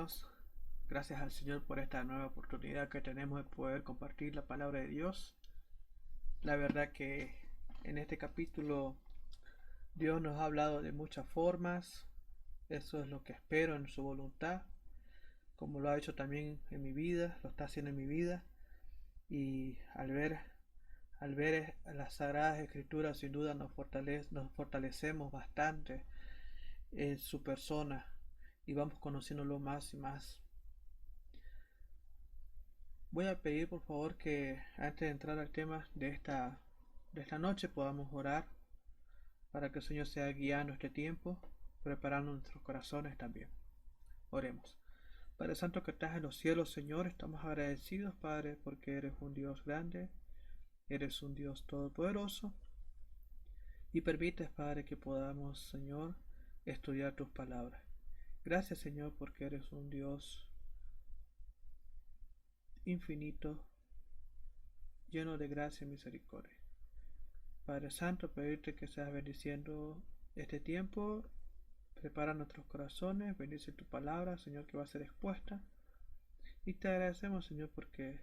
hermanos, gracias al Señor por esta nueva oportunidad que tenemos de poder compartir la palabra de Dios. La verdad que en este capítulo Dios nos ha hablado de muchas formas. Eso es lo que espero en su voluntad, como lo ha hecho también en mi vida, lo está haciendo en mi vida. Y al ver las Sagradas Escrituras, sin duda nos fortalecemos bastante en su persona y vamos conociéndolo más y más. Voy a pedir por favor que antes de entrar al tema de esta noche podamos orar para que el Señor sea guiando este tiempo, preparando nuestros corazones también. Oremos. Padre Santo que estás en los cielos, Señor, estamos agradecidos, Padre, porque eres un Dios grande, eres un Dios todopoderoso y permites, Padre, que podamos, Señor, estudiar tus palabras. Gracias, Señor, porque eres un Dios infinito, lleno de gracia y misericordia. Padre Santo, pedirte que seas bendiciendo este tiempo, prepara nuestros corazones, bendice tu palabra, Señor, que va a ser expuesta. Y te agradecemos, Señor, porque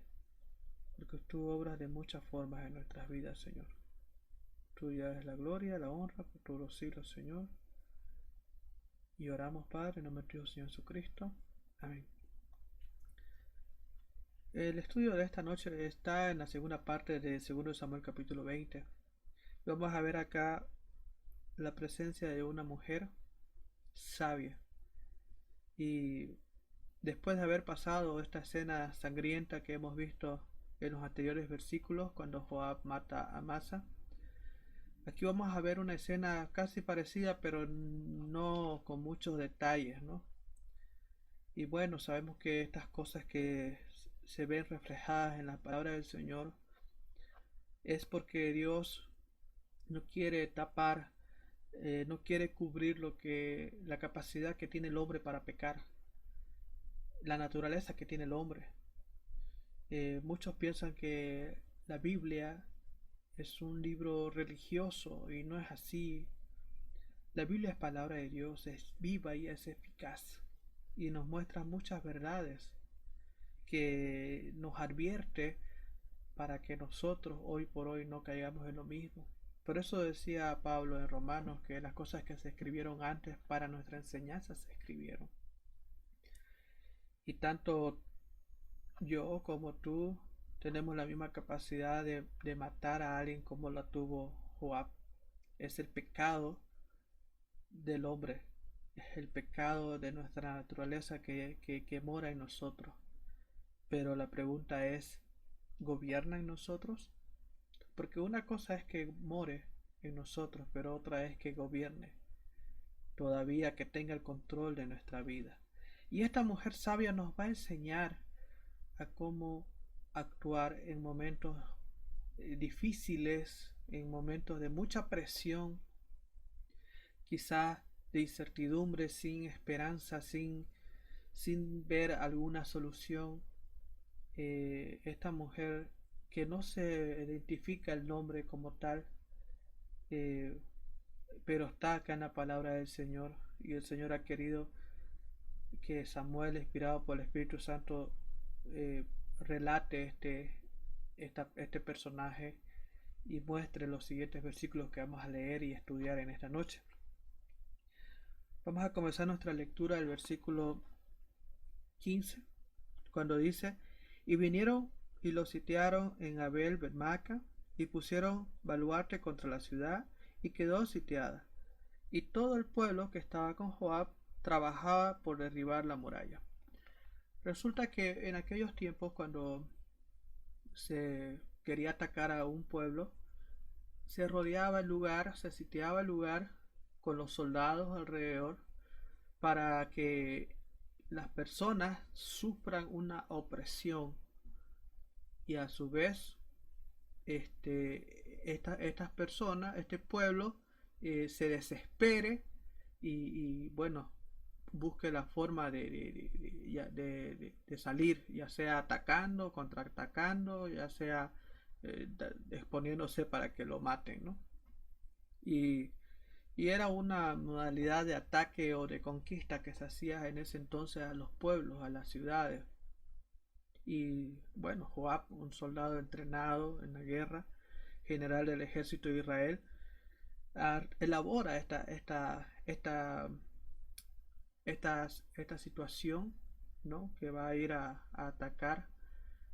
tú obras de muchas formas en nuestras vidas, Señor. Tuya es la gloria, la honra por todos los siglos, Señor. Y oramos, Padre, en nombre de Dios, Señor Jesucristo. Amén. El estudio de esta noche está en la segunda parte de 2 Samuel capítulo 20. Vamos a ver acá la presencia de una mujer sabia. Y después de haber pasado esta escena sangrienta que hemos visto en los anteriores versículos, cuando Joab mata a Amasa, aquí vamos a ver una escena casi parecida, pero no con muchos detalles, ¿no? Y bueno, sabemos que estas cosas que se ven reflejadas en la palabra del Señor es porque Dios no quiere tapar, no quiere cubrir la capacidad que tiene el hombre para pecar, la naturaleza que tiene el hombre. Muchos piensan que la Biblia es un libro religioso y no es así. La Biblia es palabra de Dios, es viva y es eficaz y nos muestra muchas verdades que nos advierte para que nosotros hoy por hoy no caigamos en lo mismo. Por eso decía Pablo en Romanos que las cosas que se escribieron antes para nuestra enseñanza se escribieron. Y tanto yo como tú tenemos la misma capacidad de matar a alguien como la tuvo Joab. Es el pecado del hombre, es el pecado de nuestra naturaleza que mora en nosotros. Pero la pregunta es, ¿gobierna en nosotros? Porque una cosa es que more en nosotros, pero otra es que gobierne, todavía que tenga el control de nuestra vida. Y esta mujer sabia nos va a enseñar a cómo actuar en momentos difíciles, en momentos de mucha presión, quizás de incertidumbre, sin esperanza, sin ver alguna solución. Esta mujer que no se identifica el nombre como tal, eh, pero está acá en la palabra del Señor y el Señor ha querido que Samuel, inspirado por el Espíritu Santo, eh, relate este personaje y muestre los siguientes versículos que vamos a leer y estudiar en esta noche. Vamos a comenzar nuestra lectura del versículo 15, cuando dice: y vinieron y lo sitiaron en Abel Betmaca, y pusieron baluarte contra la ciudad, y quedó sitiada. Y todo el pueblo que estaba con Joab trabajaba por derribar la muralla. Resulta que en aquellos tiempos, cuando se quería atacar a un pueblo, se rodeaba el lugar, se sitiaba el lugar con los soldados alrededor para que las personas sufran una opresión y a su vez estas personas, este pueblo, se desespere bueno, busque la forma de salir, ya sea atacando, contraatacando, ya sea exponiéndose para que lo maten, ¿no? Y y era una modalidad de ataque o de conquista que se hacía en ese entonces a los pueblos, a las ciudades. Y bueno, Joab, un soldado entrenado en la guerra, general del ejército de Israel, elabora esta situación, ¿no? Que va a ir a atacar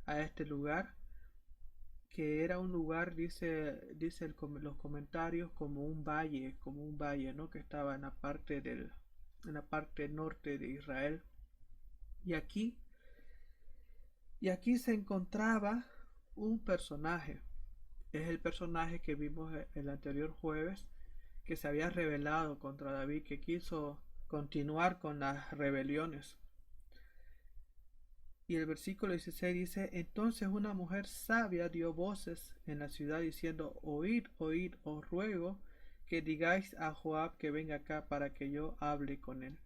a este lugar, que era un lugar, dice los comentarios, como un valle, ¿no? Que estaba en la parte norte de Israel. Y aquí, y aquí se encontraba un personaje. Es el personaje que vimos el anterior jueves, que se había rebelado contra David, que quiso continuar con las rebeliones. Y el versículo 16 dice: entonces una mujer sabia dio voces en la ciudad diciendo: oíd, oíd, os ruego que digáis a Joab que venga acá para que yo hable con él.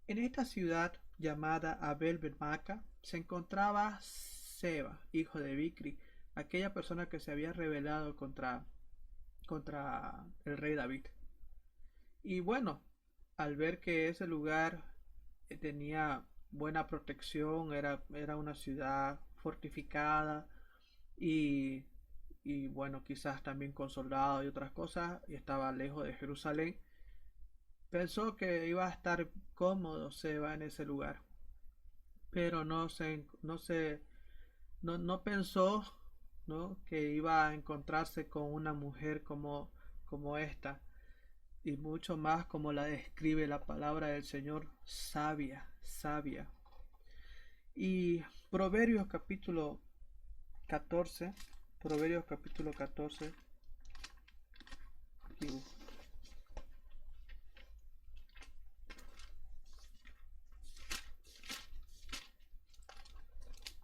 En esta ciudad llamada Abel Ben-Maca se encontraba Seba, hijo de Bicri, aquella persona que se había rebelado contra el rey David. Y bueno, al ver que ese lugar tenía buena protección, era una ciudad fortificada y, y bueno, quizás también con soldados y otras cosas, y estaba lejos de Jerusalén, pensó que iba a estar cómodo Seba en ese lugar, pero no pensó, ¿no? Que iba a encontrarse con una mujer como esta, y mucho más como la describe la palabra del Señor: sabia, sabia. Y Proverbios capítulo 14, Proverbios capítulo 14,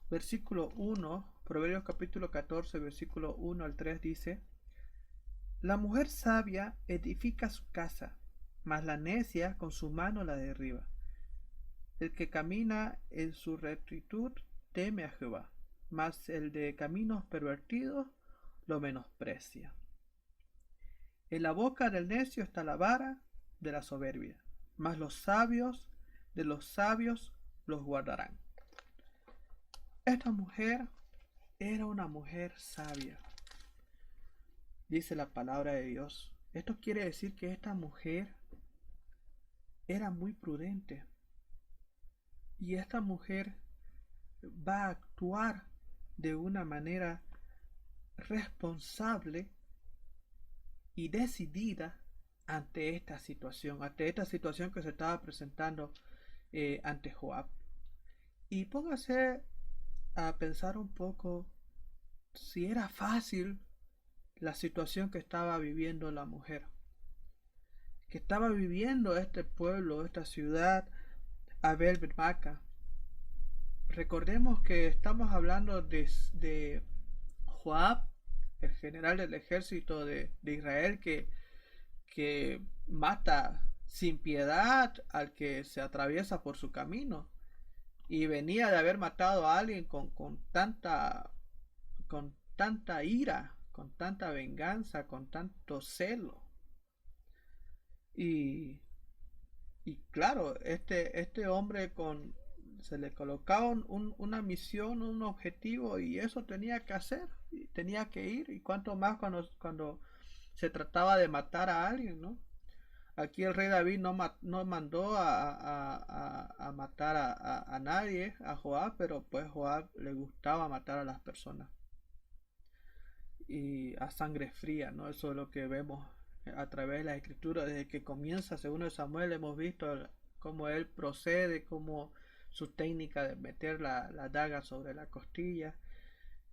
versículo 1, Proverbios capítulo 14, versículo 1 al 3 dice: la mujer sabia edifica su casa, mas la necia con su mano la derriba. El que camina en su rectitud teme a Jehová, mas el de caminos pervertidos lo menosprecia. En la boca del necio está la vara de la soberbia, mas los sabios de los sabios los guardarán. Esta mujer era una mujer sabia, dice la palabra de Dios. Esto quiere decir que esta mujer era muy prudente, y esta mujer va a actuar de una manera responsable y decidida ante esta situación que se estaba presentando ante Joab. Y póngase a pensar un poco si era fácil la situación que estaba viviendo la mujer, que estaba viviendo este pueblo, esta ciudad, Abel Ben-Maca. Recordemos que estamos hablando de Joab, el general del ejército de Israel, que mata sin piedad al que se atraviesa por su camino. Y venía de haber matado a alguien con tanta ira, con tanta venganza, con tanto celo. Y, y claro, este hombre se le colocaba una misión, un objetivo, y eso tenía que hacer, y tenía que ir, y cuanto más cuando se trataba de matar a alguien, ¿no? Aquí el rey David no mandó a matar a nadie, a Joab, pero pues Joab le gustaba matar a las personas y a sangre fría, ¿no? Eso es lo que vemos a través de la escritura. Desde que comienza segundo Samuel hemos visto cómo él procede, cómo su técnica de meter la daga sobre la costilla.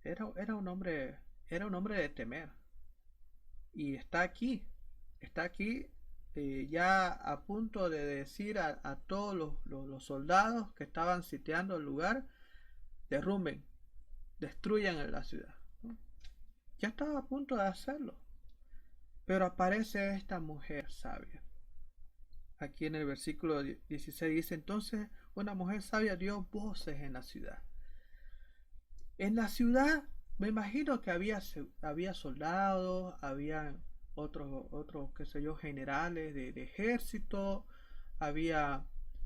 Era un hombre, era un hombre de temer. Y está aquí, ya a punto de decir a todos los soldados que estaban sitiando el lugar: derrumben, destruyan la ciudad, ¿no? Ya estaba a punto de hacerlo, pero aparece esta mujer sabia. Aquí en el versículo 16 dice: entonces una mujer sabia dio voces en la ciudad. En la ciudad me imagino que había soldados, había qué sé yo, generales de ejército, había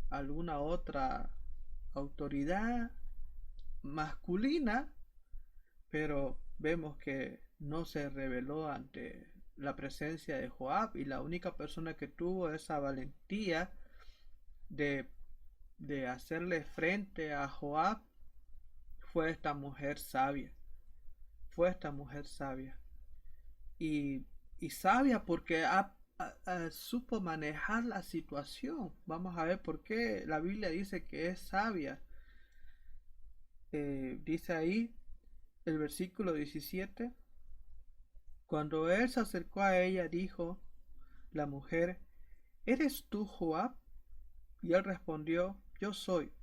alguna otra autoridad masculina, pero vemos que no se rebeló ante la presencia de Joab, y la única persona que tuvo esa valentía de, de hacerle frente a Joab fue esta mujer sabia. Fue esta mujer sabia. Y, y sabia porque supo manejar la situación. Vamos a ver por qué la Biblia dice que es sabia. Dice ahí el versículo 17: cuando él se acercó a ella, dijo la mujer: ¿eres tú Joab? Y él respondió: yo soy.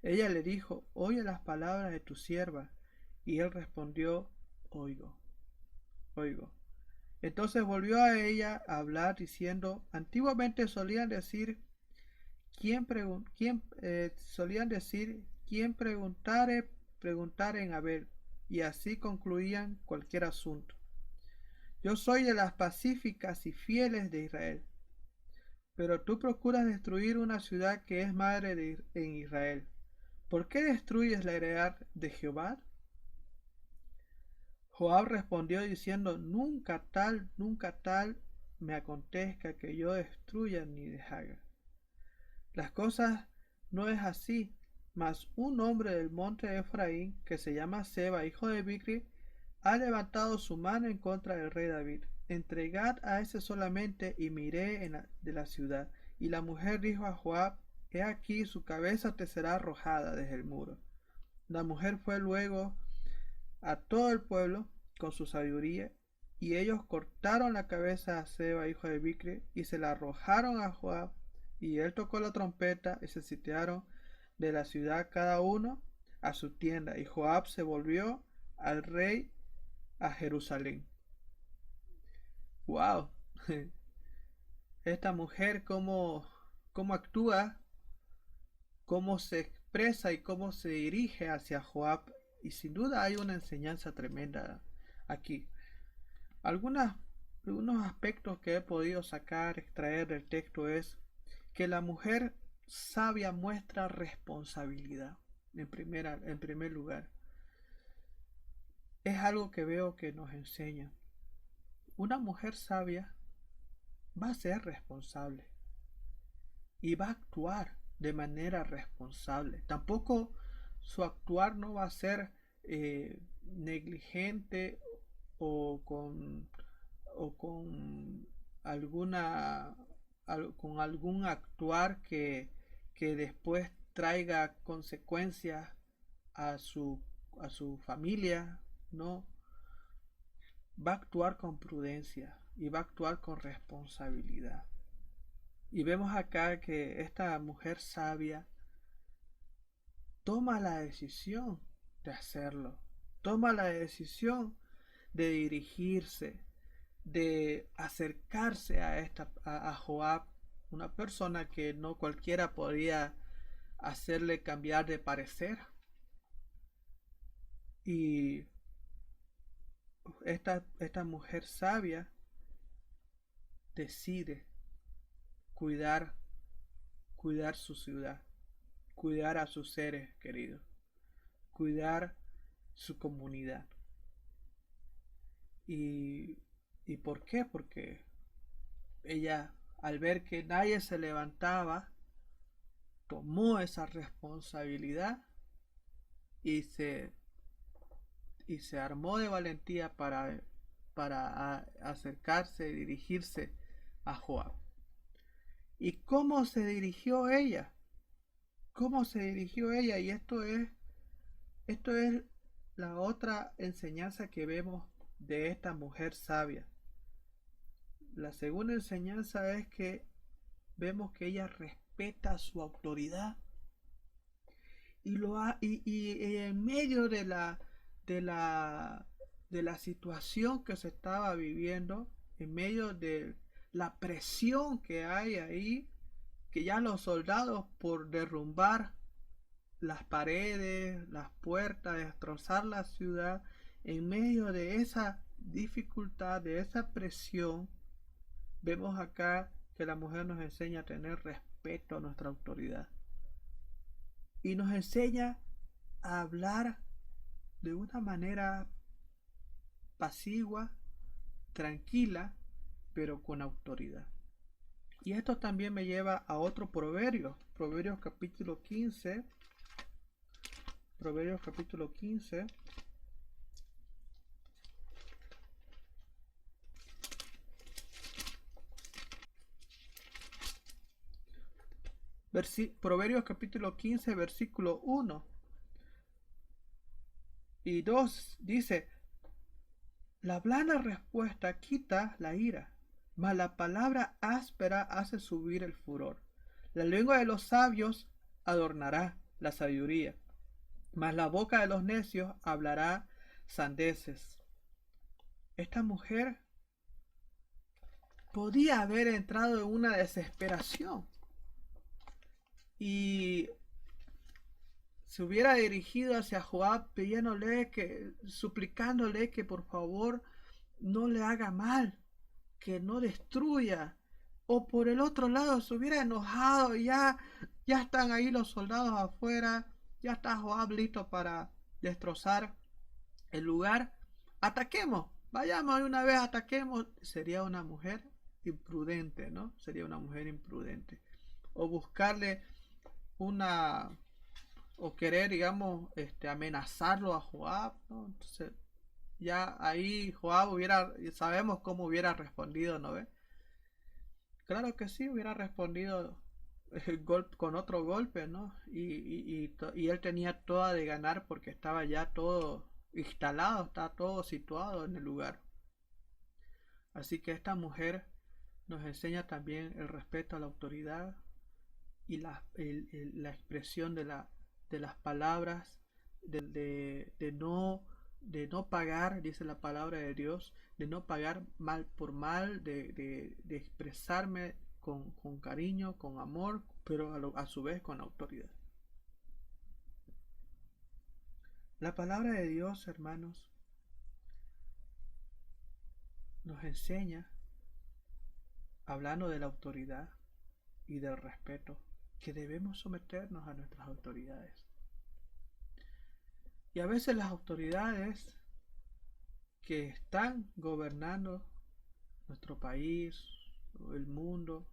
Ella le dijo: oye las palabras de tu sierva. Y él respondió: oigo, oigo. Entonces volvió a ella a hablar diciendo: antiguamente solían decir, quien preguntare en Abel, y así concluían cualquier asunto. Yo soy de las pacíficas y fieles de Israel, pero tú procuras destruir una ciudad que es madre en Israel. ¿Por qué destruyes la heredad de Jehová? Joab respondió diciendo: nunca tal me acontezca que yo destruya ni deshaga. Las cosas no es así, mas un hombre del monte de Efraín, que se llama Seba, hijo de Bicri, ha levantado su mano en contra del rey David. Entregad a ese solamente y miré de la ciudad. Y la mujer dijo a Joab: he aquí, su cabeza te será arrojada desde el muro. La mujer fue luego a todo el pueblo con su sabiduría, y ellos cortaron la cabeza a Seba, hijo de Bicri, y se la arrojaron a Joab, y él tocó la trompeta, y se sitiaron de la ciudad cada uno a su tienda, y Joab se volvió al rey a Jerusalén. Wow. Esta mujer cómo actúa, cómo se expresa y cómo se dirige hacia Joab, y sin duda hay una enseñanza tremenda aquí. Algunos aspectos que he podido extraer del texto es que la mujer sabia muestra responsabilidad en primer lugar. Es algo que veo que nos enseña. Una mujer sabia va a ser responsable y va a actuar de manera responsable. Tampoco su actuar no va a ser negligente o con o con alguna con algún actuar que después traiga consecuencias a su familia. No, va a actuar con prudencia y va a actuar con responsabilidad. Y vemos acá que esta mujer sabia toma la decisión de hacerlo, toma la decisión de dirigirse, de acercarse a Joab, una persona que no cualquiera podía hacerle cambiar de parecer. Y esta mujer sabia decide cuidar, cuidar su ciudad, cuidar a sus seres queridos, cuidar su comunidad. ¿Y, y por qué? Porque ella, al ver que nadie se levantaba, tomó esa responsabilidad y se armó de valentía para acercarse y dirigirse a Joab. ¿Y cómo se dirigió ella? ¿Cómo se dirigió ella? Y esto es la otra enseñanza que vemos de esta mujer sabia. La segunda enseñanza es que vemos que ella respeta su autoridad y en medio de la de la situación que se estaba viviendo, en medio de la presión que hay ahí, que ya los soldados, por derrumbar las paredes, las puertas, destrozar la ciudad, en medio de esa dificultad, de esa presión, Vemos acá que la mujer nos enseña a tener respeto a nuestra autoridad y nos enseña a hablar de una manera pasigua, tranquila, pero con autoridad. Y esto también me lleva a otro proverbio, Proverbios capítulo 15, Proverbios capítulo 15, Proverbios capítulo 15, versículo 1 y 2 dice, la blanda respuesta quita la ira, mas la palabra áspera hace subir el furor. La lengua de los sabios adornará la sabiduría, mas la boca de los necios hablará sandeces. Esta mujer podía haber entrado en una desesperación y se hubiera dirigido hacia Joab pidiéndole que, suplicándole que por favor no le haga mal, que no destruya. O por el otro lado se hubiera enojado y ya están ahí los soldados afuera, ya está Joab listo para destrozar el lugar. Ataquemos, vayamos de una vez, ataquemos. Sería una mujer imprudente, ¿no? Sería una mujer imprudente. O buscarle una o querer, digamos, amenazarlo a Joab, ¿no? Entonces, ya ahí Joab sabemos cómo hubiera respondido, ¿no ve? Claro que sí, hubiera respondido con otro golpe, ¿no? Y él tenía toda de ganar porque estaba ya todo instalado, estaba todo situado en el lugar. Así que esta mujer nos enseña también el respeto a la autoridad y la expresión de las palabras, de no pagar, dice la palabra de Dios, de no pagar mal por mal, de expresarme con cariño, con amor, pero a su vez con autoridad. La palabra de Dios, hermanos, nos enseña, hablando de la autoridad y del respeto, que debemos someternos a nuestras autoridades. Y a veces las autoridades que están gobernando nuestro país, el mundo,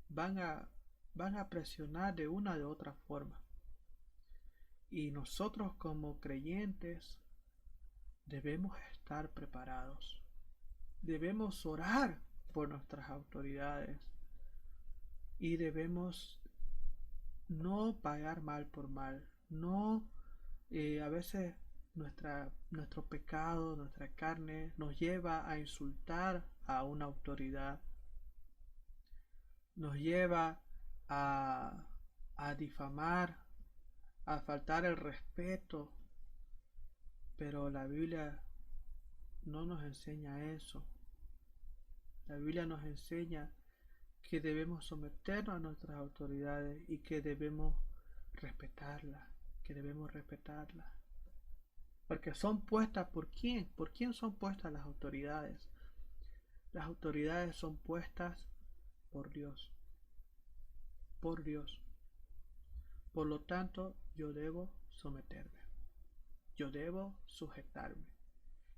van a presionar de una de otra forma. Y nosotros como creyentes debemos estar preparados. Debemos orar por nuestras autoridades y debemos no pagar mal por mal, no a veces nuestro pecado, nuestra carne nos lleva a insultar a una autoridad, nos lleva a difamar, a faltar el respeto, pero la Biblia no nos enseña eso. La Biblia nos enseña que debemos someternos a nuestras autoridades y que debemos respetarlas, que debemos respetarlas. Porque son puestas ¿por quién? ¿Por quién son puestas las autoridades? Las autoridades son puestas por Dios. Por Dios. Por lo tanto, yo debo someterme. Yo debo sujetarme.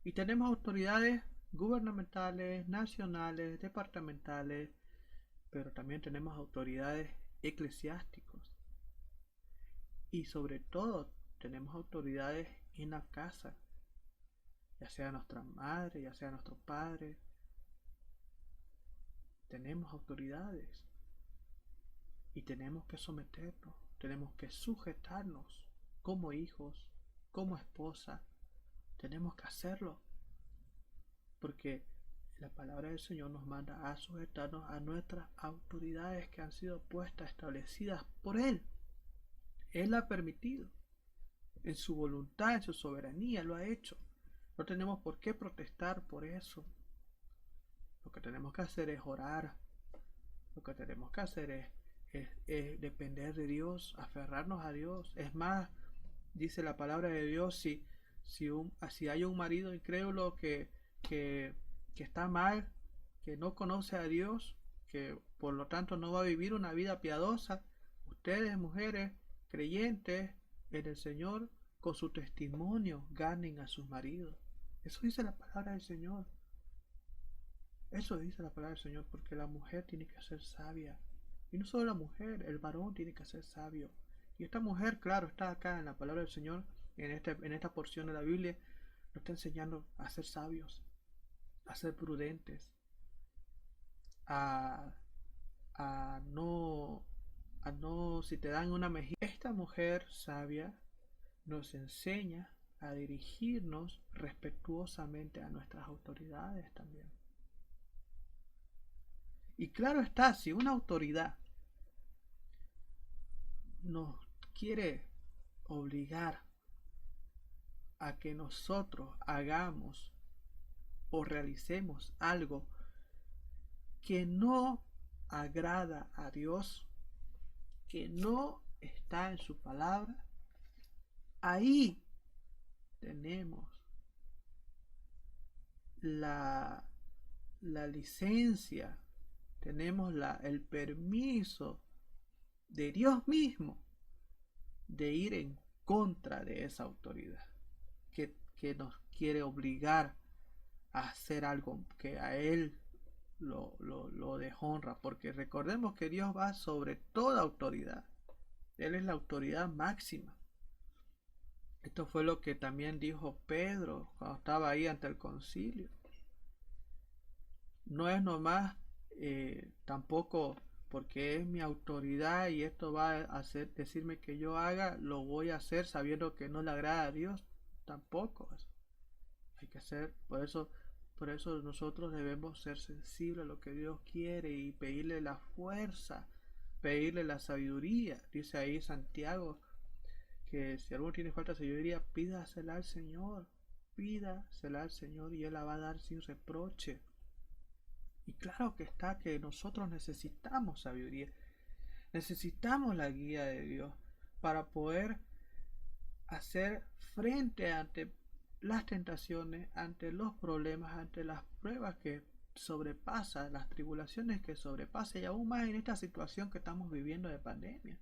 Y tenemos autoridades gubernamentales, nacionales, departamentales, pero también tenemos autoridades eclesiásticos. Y sobre todo tenemos autoridades en la casa, ya sea nuestra madre, ya sea nuestro padre. Tenemos autoridades y tenemos que someternos, tenemos que sujetarnos como hijos, como esposa. Tenemos que hacerlo porque la palabra del Señor nos manda a sujetarnos a nuestras autoridades que han sido puestas, establecidas por Él. Él ha permitido, en su voluntad, en su soberanía, lo ha hecho. No tenemos por qué protestar por eso. Lo que tenemos que hacer es orar. Lo que tenemos que hacer es depender de Dios, aferrarnos a Dios. Es más, dice la palabra de Dios, si hay un marido incrédulo que, que está mal, que no conoce a Dios, que por lo tanto no va a vivir una vida piadosa, ustedes mujeres creyentes en el Señor, con su testimonio ganen a sus maridos. Eso dice la palabra del Señor. Eso dice la palabra del Señor, porque la mujer tiene que ser sabia. Y no solo la mujer, el varón tiene que ser sabio. Y esta mujer, claro, está acá en la palabra del Señor, en esta porción de la Biblia, nos está enseñando a ser sabios, a ser prudentes, a, a no, si te dan una mejilla. Esta mujer sabia nos enseña a dirigirnos respetuosamente a nuestras autoridades también. Y claro está, si una autoridad nos quiere obligar a que nosotros hagamos o realicemos algo que no agrada a Dios, que no está en su palabra, ahí tenemos la licencia, tenemos el permiso de Dios mismo de ir en contra de esa autoridad que nos quiere obligar a hacer algo que a Él lo deshonra, porque recordemos que Dios va sobre toda autoridad. Él es la autoridad máxima. Esto fue lo que también dijo Pedro cuando estaba ahí ante el concilio. No es nomás tampoco porque es mi autoridad y esto va a hacer, decirme que yo haga, lo voy a hacer sabiendo que no le agrada a Dios. Tampoco. Hay que hacer, por eso nosotros debemos ser sensibles a lo que Dios quiere y pedirle la fuerza, pedirle la sabiduría. Dice ahí Santiago que si alguno tiene falta de sabiduría, pídasela al Señor, pídasela al Señor y Él la va a dar sin reproche. Y claro que está que nosotros necesitamos sabiduría, necesitamos la guía de Dios para poder hacer frente ante las tentaciones, ante los problemas, ante las pruebas que sobrepasa, las tribulaciones que sobrepasa y aún más en esta situación que estamos viviendo de pandemia.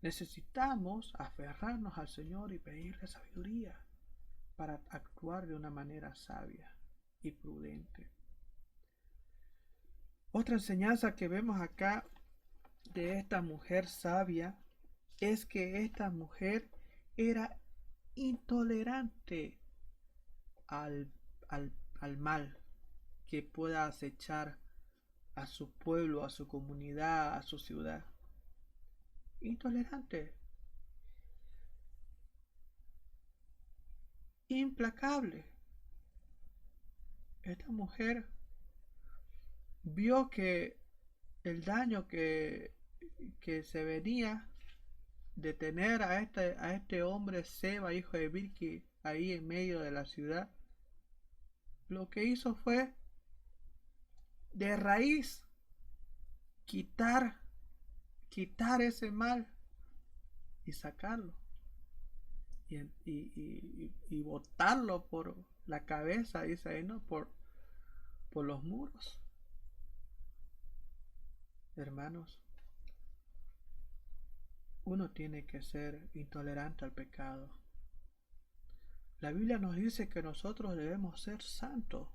Necesitamos aferrarnos al Señor y pedirle sabiduría para actuar de una manera sabia y prudente. Otra enseñanza que vemos acá de esta mujer sabia es que esta mujer era intolerante al mal que pueda acechar a su pueblo, a su comunidad, a su ciudad. Intolerante, implacable. Esta mujer vio que el daño que se venía de tener a este hombre Seba, hijo de Birki, ahí en medio de la ciudad, lo que hizo fue de raíz quitar ese mal y sacarlo y botarlo por la cabeza, dice ahí, ¿no? Por los muros. Hermanos, uno tiene que ser intolerante al pecado. La Biblia nos dice que nosotros debemos ser santos.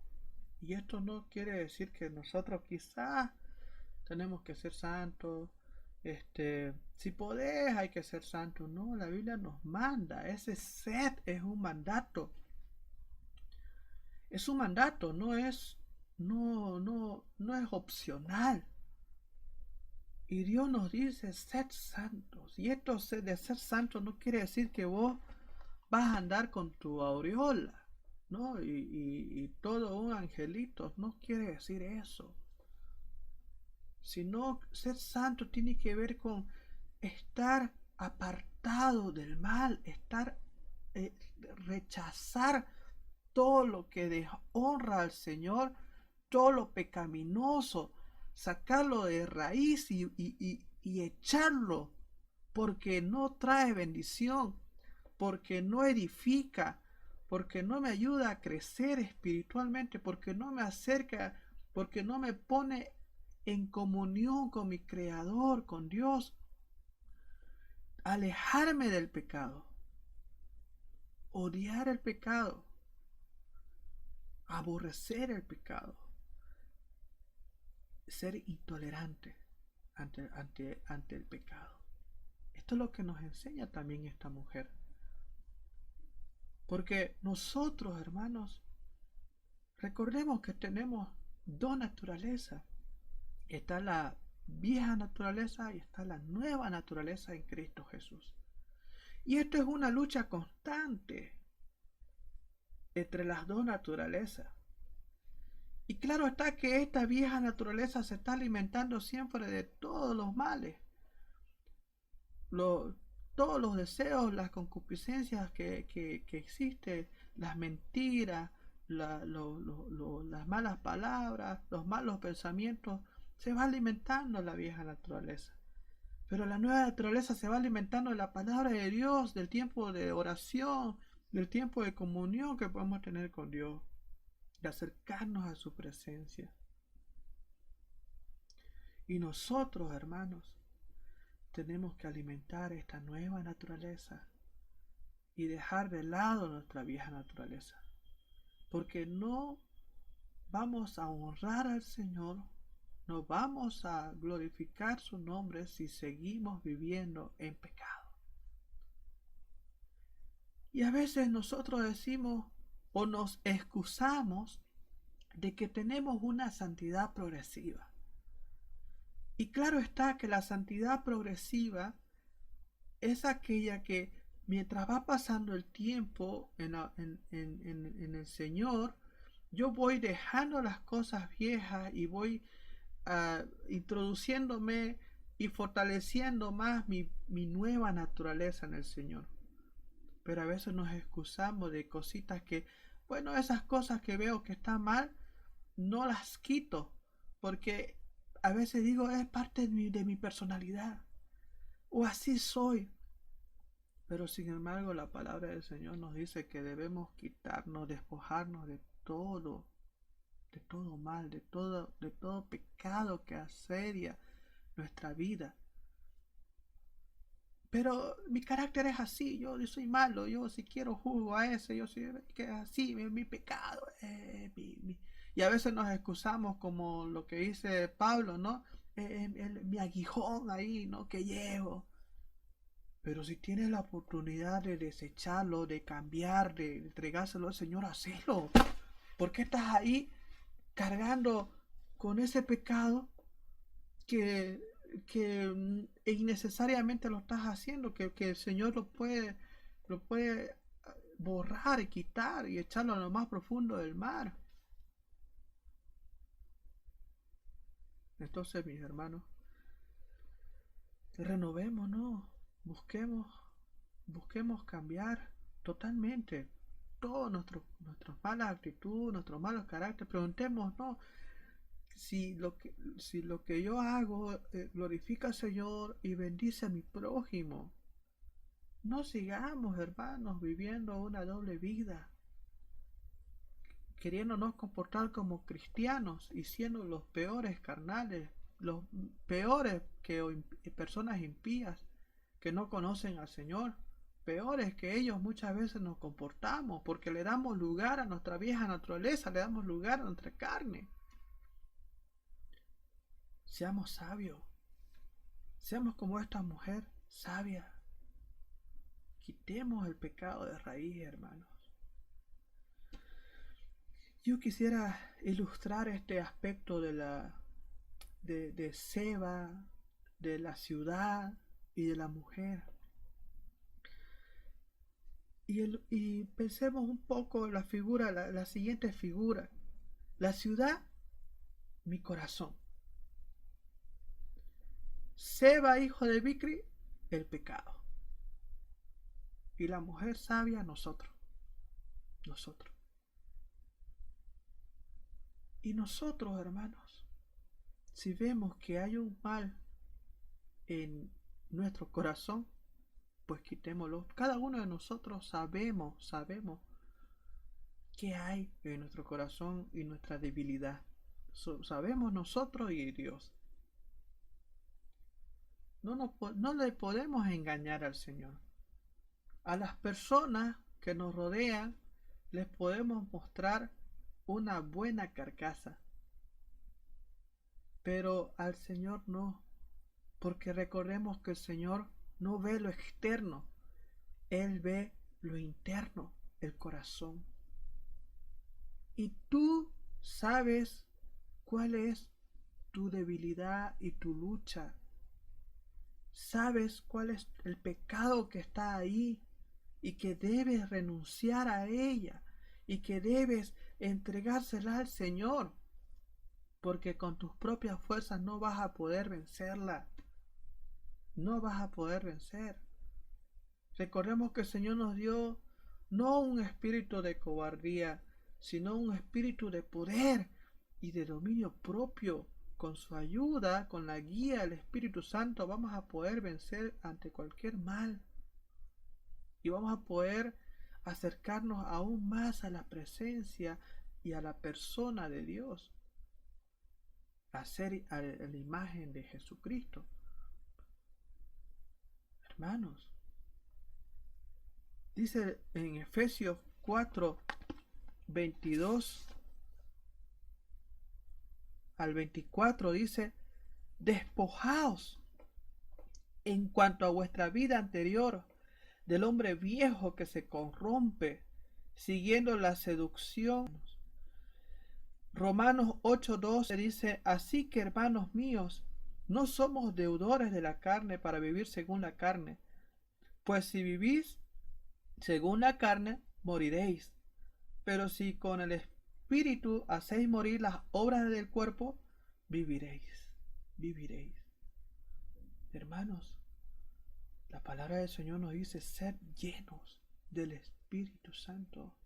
Y esto no quiere decir que nosotros quizás tenemos que ser santos. Si podés hay que ser santo. No, la Biblia nos manda. Ese sed es un mandato. Es un mandato, no es opcional. Y Dios nos dice, sed santos. Y esto de ser santo no quiere decir que vos vas a andar con tu aureola, ¿no? Y todo un angelito. No quiere decir eso. Sino ser santo tiene que ver con estar apartado del mal, rechazar todo lo que deshonra al Señor, todo lo pecaminoso, sacarlo de raíz y echarlo, porque no trae bendición, porque no edifica, porque no me ayuda a crecer espiritualmente, porque no me acerca, porque no me pone en comunión con mi Creador, con Dios. Alejarme del pecado, odiar el pecado, aborrecer el pecado, ser intolerante ante el pecado. Esto es lo que nos enseña también esta mujer. Porque nosotros, hermanos, recordemos que tenemos dos naturalezas. Está la vieja naturaleza y está la nueva naturaleza en Cristo Jesús. Y esto es una lucha constante entre las dos naturalezas. Y claro está que esta vieja naturaleza se está alimentando siempre de todos los males, lo- todos los deseos, las concupiscencias que existen, las mentiras, las malas palabras, los malos pensamientos, se va alimentando la vieja naturaleza. Pero la nueva naturaleza se va alimentando de la palabra de Dios, del tiempo de oración, del tiempo de comunión que podemos tener con Dios, de acercarnos a su presencia. Y nosotros, hermanos, tenemos que alimentar esta nueva naturaleza y dejar de lado nuestra vieja naturaleza, porque no vamos a honrar al Señor, no vamos a glorificar su nombre si seguimos viviendo en pecado. Y a veces nosotros decimos o nos excusamos de que tenemos una santidad progresiva. Y claro está que la santidad progresiva es aquella que mientras va pasando el tiempo en el Señor, yo voy dejando las cosas viejas y voy introduciéndome y fortaleciendo más mi nueva naturaleza en el Señor. Pero a veces nos excusamos de cositas que, bueno, esas cosas que veo que están mal, no las quito, porque a veces digo, es parte de mi personalidad, o así soy. Pero sin embargo, la palabra del Señor nos dice que debemos quitarnos, despojarnos de todo mal, de todo pecado que asedia nuestra vida. Pero mi carácter es así, yo soy malo, yo si quiero juzgo a ese, yo soy que así, mi pecado. Y a veces nos excusamos como lo que dice Pablo, ¿no? Mi aguijón ahí, ¿no? Que llevo. Pero si tienes la oportunidad de desecharlo, de cambiar, de entregárselo al Señor, hacelo. ¿Por qué estás ahí cargando con ese pecado que, que innecesariamente lo estás haciendo? Que el Señor lo puede borrar y quitar y echarlo a lo más profundo del mar. Entonces, mis hermanos, renovémonos, busquemos, busquemos cambiar totalmente todas nuestras malas actitudes, nuestros malos caracteres. Preguntémonos, ¿no? Si lo que yo hago glorifica al Señor y bendice a mi prójimo. No sigamos, hermanos, viviendo una doble vida, queriéndonos comportar como cristianos y siendo los peores carnales, los peores que personas impías que no conocen al Señor, peores que ellos muchas veces nos comportamos porque le damos lugar a nuestra vieja naturaleza, le damos lugar a nuestra carne. Seamos sabios, seamos como esta mujer sabia, quitemos el pecado de raíz, hermanos. Yo quisiera ilustrar este aspecto de Seba, de la ciudad y de la mujer. Y pensemos un poco la figura, la siguiente figura. La ciudad, mi corazón. Seba, hijo de Bicri, el pecado. Y la mujer sabia, nosotros. Nosotros. Y nosotros, hermanos, si vemos que hay un mal en nuestro corazón, pues quitémoslo. Cada uno de nosotros sabemos qué hay en nuestro corazón y nuestra debilidad. Sabemos nosotros y Dios. No le podemos engañar al Señor. A las personas que nos rodean les podemos mostrar una buena carcasa, pero al Señor no, porque recordemos que el Señor no ve lo externo, Él ve lo interno, el corazón. Y tú sabes cuál es tu debilidad y tu lucha. Sabes cuál es el pecado que está ahí y que debes renunciar a ella y que debes entregársela al Señor, porque con tus propias fuerzas no vas a poder vencerla. No vas a poder vencer. Recordemos que el Señor nos dio no un espíritu de cobardía, sino un espíritu de poder y de dominio propio. Con su ayuda, con la guía del Espíritu Santo, vamos a poder vencer ante cualquier mal. Y vamos a poder acercarnos aún más a la presencia y a la persona de Dios, a ser a la imagen de Jesucristo. Hermanos, dice en Efesios 4, 22 al 24, dice: despojaos en cuanto a vuestra vida anterior del hombre viejo que se corrompe siguiendo la seducción. Romanos 8:12 dice: así que, hermanos míos, no somos deudores de la carne para vivir según la carne, pues si vivís según la carne, moriréis. Pero si con el Espíritu hacéis morir las obras del cuerpo, viviréis. Viviréis. Hermanos, la palabra del Señor nos dice: sed llenos del Espíritu Santo.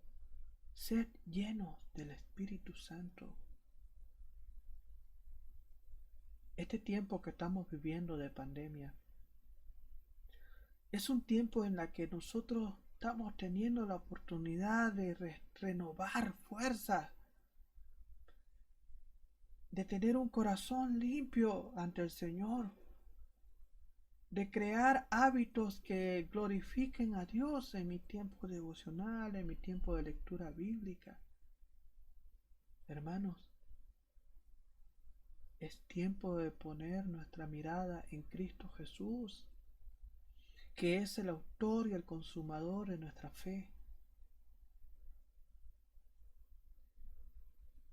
Sed llenos del Espíritu Santo. Este tiempo que estamos viviendo de pandemia es un tiempo en el que nosotros estamos teniendo la oportunidad de renovar fuerzas, de tener un corazón limpio ante el Señor, de crear hábitos que glorifiquen a Dios en mi tiempo devocional, en mi tiempo de lectura bíblica. Hermanos, es tiempo de poner nuestra mirada en Cristo Jesús, que es el autor y el consumador de nuestra fe.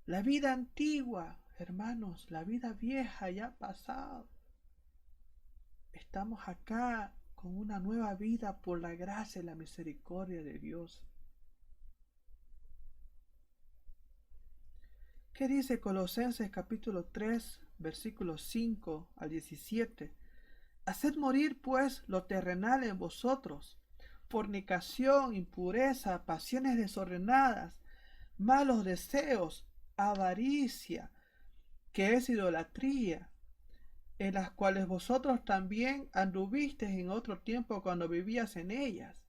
La vida antigua, hermanos, la vida vieja ya ha pasado. Estamos acá con una nueva vida por la gracia y la misericordia de Dios. ¿Qué dice Colosenses capítulo 3, versículos 5 al 17? Haced morir pues lo terrenal en vosotros: fornicación, impureza, pasiones desordenadas, malos deseos, avaricia, que es idolatría, en las cuales vosotros también anduvisteis en otro tiempo cuando vivías en ellas.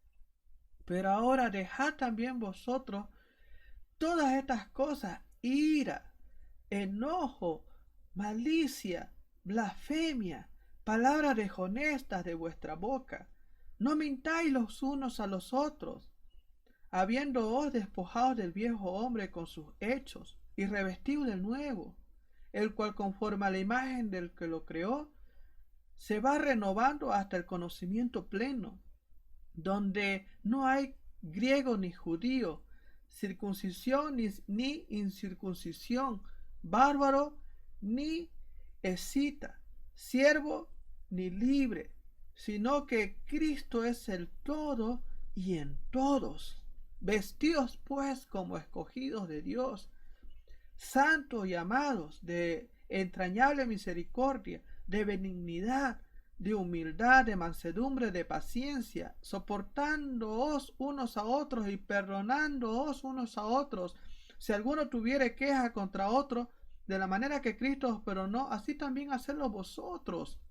Pero ahora dejad también vosotros todas estas cosas: ira, enojo, malicia, blasfemia, palabras deshonestas de vuestra boca. No mintáis los unos a los otros, habiéndoos despojado del viejo hombre con sus hechos, y revestido del nuevo, el cual conforme a la imagen del que lo creó, se va renovando hasta el conocimiento pleno, donde no hay griego ni judío, circuncisión ni incircuncisión, bárbaro ni escita, siervo ni libre, sino que Cristo es el todo y en todos. Vestidos pues como escogidos de Dios, santos y amados, de entrañable misericordia, de benignidad, de humildad, de mansedumbre, de paciencia, soportándoos unos a otros y perdonándoos unos a otros, si alguno tuviere queja contra otro, de la manera que Cristo os perdonó, así también hacedlo vosotros.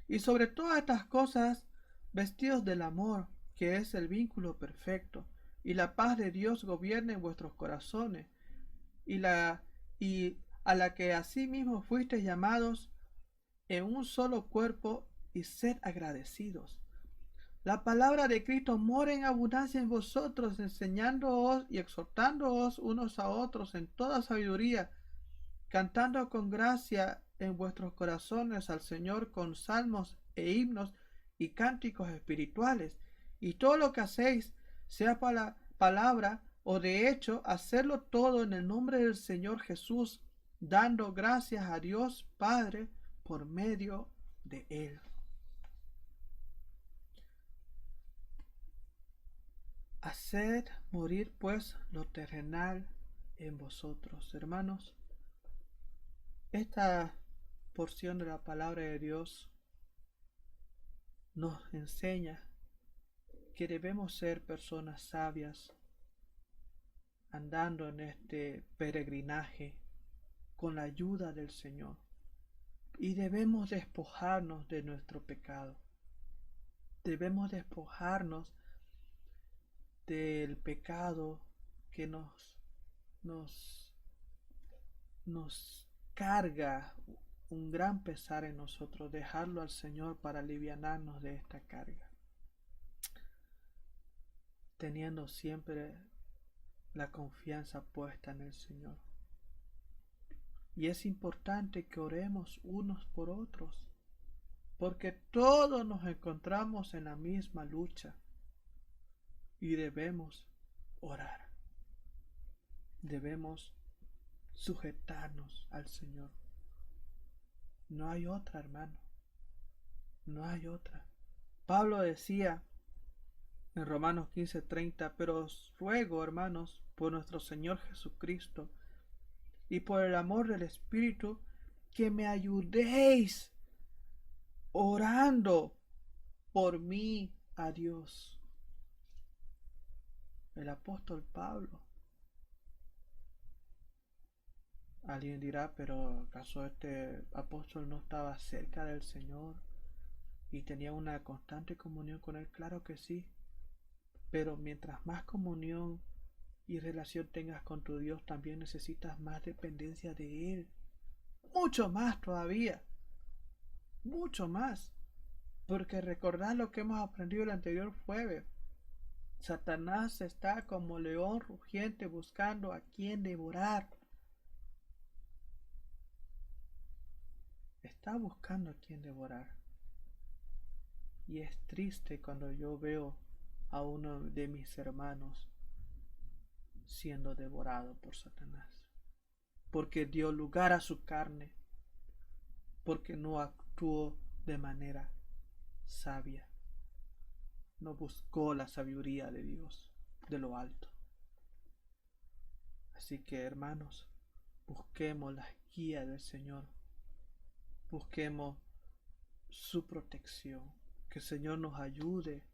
Y sobre todas estas cosas, vestidos del amor, que es el vínculo perfecto, y la paz de Dios gobierne en vuestros corazones, y a la que asimismo fuisteis llamados en un solo cuerpo, y sed agradecidos. La palabra de Cristo mora en abundancia en vosotros, enseñándoos y exhortándoos unos a otros en toda sabiduría, cantando con gracia en vuestros corazones al Señor con salmos e himnos y cánticos espirituales. Y todo lo que hacéis, sea para palabra o de hecho, hacerlo todo en el nombre del Señor Jesús, dando gracias a Dios Padre por medio de Él. Haced morir pues lo terrenal en vosotros, hermanos. Esta porción de la palabra de Dios nos enseña que debemos ser personas sabias andando en este peregrinaje con la ayuda del Señor, y debemos despojarnos de nuestro pecado. Debemos despojarnos del pecado que nos, nos carga un gran pesar en nosotros, dejarlo al Señor para alivianarnos de esta carga, teniendo siempre la confianza puesta en el Señor. Y es importante que oremos unos por otros, porque todos nos encontramos en la misma lucha y debemos orar. Debemos sujetarnos al Señor. No hay otra, hermano. No hay otra. Pablo decía en Romanos 15:30, pero os ruego, hermanos, por nuestro Señor Jesucristo y por el amor del Espíritu, que me ayudéis orando por mí a Dios. El apóstol Pablo. Alguien dirá, pero ¿acaso este apóstol no estaba cerca del Señor y tenía una constante comunión con Él? Claro que sí, pero mientras más comunión y relación tengas con tu Dios, también necesitas más dependencia de Él. Mucho más todavía. Mucho más. Porque recordad lo que hemos aprendido el anterior jueves. Satanás está como león rugiente buscando a quien devorar. Está buscando a quien devorar. Y es triste cuando yo veo a uno de mis hermanos siendo devorado por Satanás. Porque dio lugar a su carne. Porque no actuó de manera sabia. No buscó la sabiduría de Dios, de lo alto. Así que, hermanos, busquemos la guía del Señor. Busquemos su protección. Que el Señor nos ayude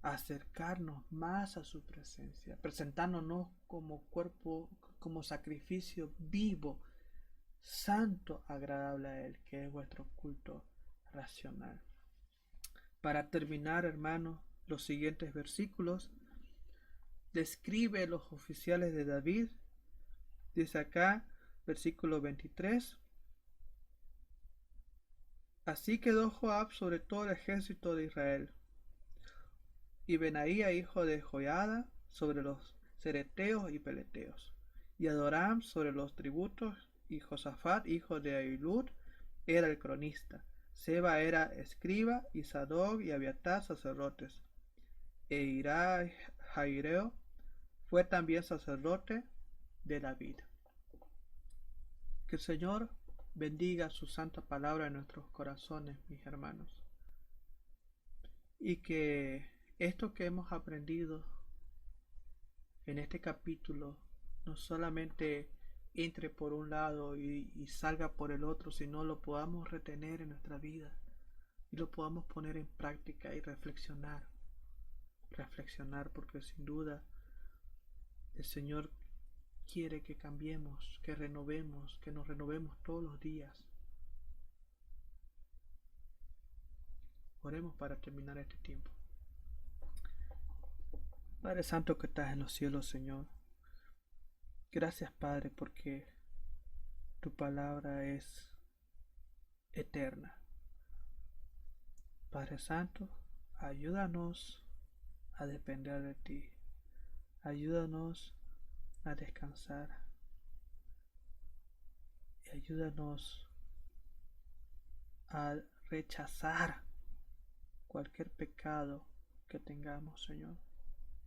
a acercarnos más a su presencia, presentándonos como cuerpo, como sacrificio vivo, santo, agradable a Él, que es vuestro culto racional. Para terminar, hermanos, los siguientes versículos describe los oficiales de David. Dice acá, versículo 23. Así quedó Joab sobre todo el ejército de Israel, y Benaía hijo de Joiada sobre los cereteos y peleteos, y Adoram sobre los tributos, y Josafat hijo de Ahilud era el cronista, Seba era escriba, y Sadoc y Abiatar sacerdotes, e Ira Jaireo fue también sacerdote de David. Que el Señor bendiga su santa palabra en nuestros corazones, mis hermanos, y que esto que hemos aprendido en este capítulo no solamente entre por un lado y salga por el otro, sino lo podamos retener en nuestra vida y lo podamos poner en práctica y reflexionar, porque sin duda el Señor quiere que cambiemos, que renovemos, que nos renovemos todos los días. Oremos para terminar este tiempo. Padre Santo que estás en los cielos, Señor. Gracias, Padre, porque tu palabra es eterna. Padre Santo, ayúdanos a depender de ti. Ayúdanos a descansar. Y ayúdanos a rechazar cualquier pecado que tengamos, Señor.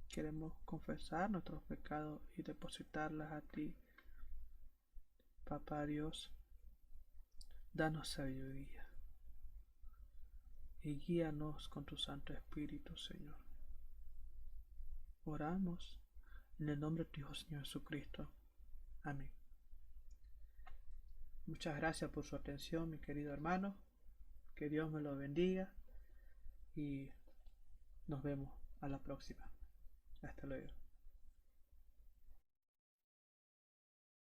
Queremos confesar nuestros pecados y depositarlas a ti. Papá Dios, danos sabiduría y guíanos con tu Santo Espíritu, Señor. Oramos en el nombre de tu Hijo, Señor Jesucristo. Amén. Muchas gracias por su atención, mi querido hermano. Que Dios me lo bendiga y nos vemos a la próxima. Hasta luego.